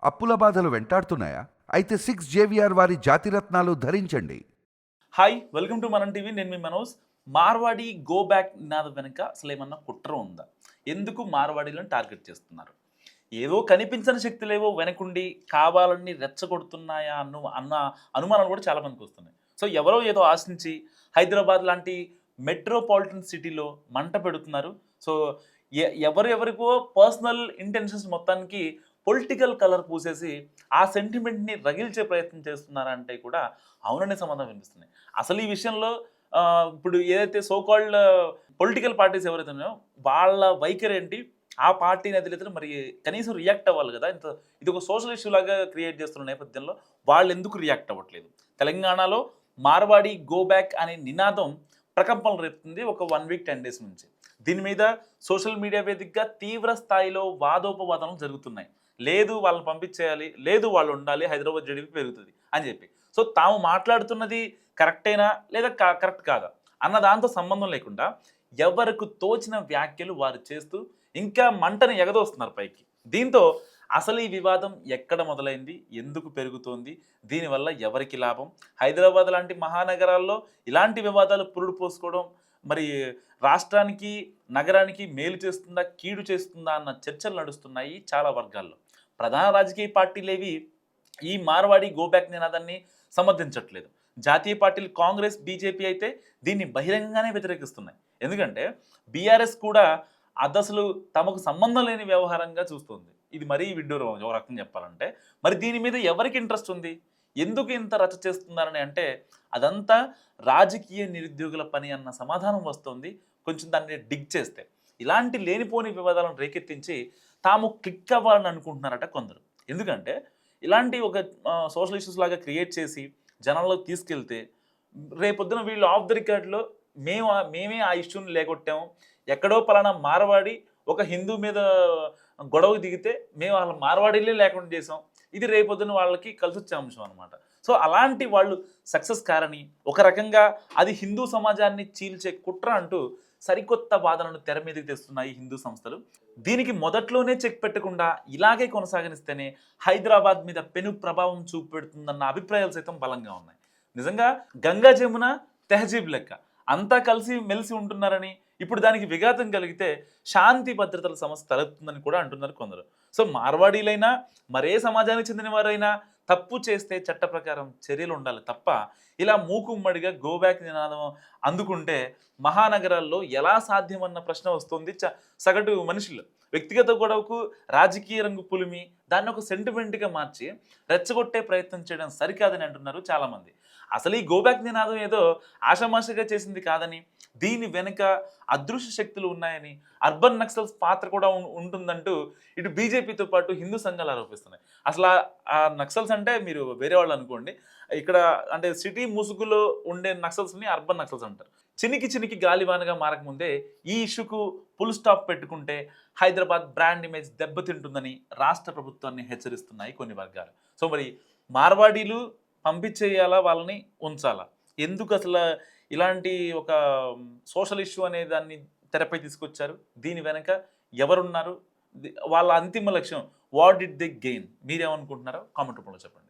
అప్పుల బాధలు వెంటాడుతున్నాయా? అయితే 6 జేవిఆర్ వారి జాతిరత్నాలు ధరించండి. హాయ్ వెల్కమ్ టు మనం టీవీ. నేను మీ మనోజ్. మార్వాడి గో బ్యాక్ నినాదం వెనుక అసలు ఏమన్నా కుట్ర ఉందా? ఎందుకు మార్వాడీలను టార్గెట్ చేస్తున్నారు? ఏదో కనిపించని శక్తులేవో వెనకుండి కావాలని రెచ్చగొడుతున్నాయా అన్న అనుమానాలు కూడా చాలా మందికి వస్తున్నాయి. సో ఎవరో ఏదో ఆశించి హైదరాబాద్ లాంటి మెట్రోపాలిటన్ సిటీలో మంట పెడుతున్నారు. సో ఎవరెవరికో పర్సనల్ ఇంటెన్షన్స్ మొత్తానికి పొలిటికల్ కలర్ పూసేసి ఆ సెంటిమెంట్ని రగిల్చే ప్రయత్నం చేస్తున్నారంటే కూడా అవుననే సమాధానం వినిపిస్తుంది. అసలు ఈ విషయంలో ఇప్పుడు ఏదైతే సో కాల్డ్ పొలిటికల్ పార్టీస్ ఎవరైతే ఉన్నాయో వాళ్ళ వైఖరి ఏంటి? ఆ పార్టీని అధినేతలు మరి కనీసం రియాక్ట్ అవ్వాలి కదా! ఇది ఒక సోషల్ ఇష్యూ లాగా క్రియేట్ చేస్తున్న నేపథ్యంలో వాళ్ళెందుకు రియాక్ట్ అవ్వట్లేదు? తెలంగాణలో మార్వాడి గో బ్యాక్ అనే నినాదం ప్రకంపనలు రేపుతుంది ఒక 1 వీక్ 10 డేస్ నుంచి. దీని మీద సోషల్ మీడియా వేదికగా తీవ్ర స్థాయిలో వాదోపవాదనలు జరుగుతున్నాయి. లేదు వాళ్ళని పంపించేయాలి, లేదు వాళ్ళు ఉండాలి, హైదరాబాద్ జీడీపీ పెరుగుతుంది అని చెప్పి. సో తాము మాట్లాడుతున్నది కరెక్టేనా లేదా కరెక్ట్ కాదా అన్న దాంతో సంబంధం లేకుండా ఎవరికి తోచిన వ్యాఖ్యలు వారు చేస్తూ ఇంకా మంటని ఎగదోస్తున్నారు పైకి. దీంతో అసలు ఈ వివాదం ఎక్కడ మొదలైంది, ఎందుకు పెరుగుతోంది, దీనివల్ల ఎవరికి లాభం, హైదరాబాద్ లాంటి మహానగరాల్లో ఇలాంటి వివాదాలు పురుడు పోసుకోవడం మరి రాష్ట్రానికి నగరానికి మేలు చేస్తుందా కీడు చేస్తుందా అన్న చర్చలు నడుస్తున్నాయి చాలా వర్గాల్లో. ప్రధాన రాజకీయ పార్టీలేవి ఈ మార్వాడి గోబ్యాక్ నినాదాన్ని సమర్థించట్లేదు. జాతీయ పార్టీలు కాంగ్రెస్ బీజేపీ అయితే దీన్ని బహిరంగంగానే వ్యతిరేకిస్తున్నాయి. ఎందుకంటే బీఆర్ఎస్ కూడా అదసలు తమకు సంబంధం లేని వ్యవహారంగా చూస్తుంది. ఇది మరీ విడ్డూరం ఒక రకం చెప్పాలంటే. మరి దీని మీద ఎవరికి ఇంట్రెస్ట్ ఉంది, ఎందుకు ఇంత రచ్చ చేస్తున్నారని అంటే అదంతా రాజకీయ నిరుద్యోగుల పని అన్న సమాధానం వస్తుంది కొంచెం దాన్ని డిగ్ చేస్తే. ఇలాంటి లేనిపోని వివాదాలను రేకెత్తించి తాము క్లిక్ అవ్వాలని అనుకుంటున్నారట కొందరు. ఎందుకంటే ఇలాంటి ఒక సోషల్ ఇష్యూస్ లాగా క్రియేట్ చేసి జనాల్లోకి తీసుకెళ్తే రేపొద్దున వీళ్ళు ఆఫ్ ద రికార్డ్లో మేమే ఆ ఇష్యూని లేకొట్టాము, ఎక్కడో పలానా మారవాడి ఒక హిందూ మీద గొడవకు దిగితే మేము వాళ్ళ మార్వాడీలే లేకుండా చేసాం, ఇది రేపొద్దున వాళ్ళకి కలిసి వచ్చే అంశం అనమాట. సో అలాంటి వాళ్ళు సక్సెస్ కారని ఒక రకంగా అది హిందూ సమాజాన్ని చీల్చే కుట్ర అంటూ సరికొత్త వాదనను తెర మీదకి తెస్తున్నాయి హిందూ సంస్థలు. దీనికి మొదట్లోనే చెక్ పెట్టకుండా ఇలాగే కొనసాగనిస్తేనే హైదరాబాద్ మీద పెను ప్రభావం చూపెడుతుందన్న అభిప్రాయాలు సైతం బలంగా ఉన్నాయి. నిజంగా గంగా జమున తెహజీబ్ లెక్క అంతా కలిసి మెలిసి ఉంటున్నారని, ఇప్పుడు దానికి విఘాతం కలిగితే శాంతి భద్రతల సమస్య తలెత్తుందని కూడా అంటున్నారు కొందరు. సో మార్వాడీలైనా మరే సమాజానికి చెందిన వారైనా తప్పు చేస్తే చట్ట ప్రకారం చర్యలు ఉండాలి తప్ప ఇలా మూకుమ్మడిగా గోబ్యాక్ నినాదం అందుకుంటే మహానగరాల్లో ఎలా సాధ్యమన్న ప్రశ్న వస్తుంది సగటు మనుషులు. వ్యక్తిగత గొడవకు రాజకీయ రంగు పులిమి దాన్ని ఒక సెంటిమెంట్గా మార్చి రెచ్చగొట్టే ప్రయత్నం చేయడం సరికాదని అంటున్నారు చాలామంది. అసలు ఈ గోబ్యాక్ నినాదం ఏదో ఆషామాషగా చేసింది కాదని, దీని వెనుక అదృశ్య శక్తులు ఉన్నాయని, అర్బన్ నక్సల్స్ పాత్ర కూడా ఉంటుందంటూ ఇటు బీజేపీతో పాటు హిందూ సంఘాలు ఆరోపిస్తున్నాయి. అసలు ఆ నక్సల్స్ అంటే మీరు వేరే వాళ్ళు అనుకోండి, ఇక్కడ అంటే సిటీ ముసుగులో ఉండే నక్సల్స్ని అర్బన్ నక్సల్స్ అంటారు. చినికి గాలివానగా మారకముందే ఈ ఇష్యూకు ఫుల్ స్టాప్ పెట్టుకుంటే హైదరాబాద్ బ్రాండ్ ఇమేజ్ దెబ్బతింటుందని రాష్ట్ర ప్రభుత్వాన్ని హెచ్చరిస్తున్నాయి కొన్ని వర్గాలు. సో మరి మార్వాడీలు పంపించేయాలా, వాళ్ళని ఉంచాలా? ఎందుకు అసలు ఇలాంటి ఒక సోషల్ ఇష్యూ అనే దాన్ని తెరపై తీసుకొచ్చారు? దీని వెనక ఎవరున్నారు? వాళ్ళ అంతిమ లక్ష్యం వాట్ డిడ్ దే గెయిన్? మీరేమనుకుంటున్నారో కామెంట్ రూపంలో చెప్పండి.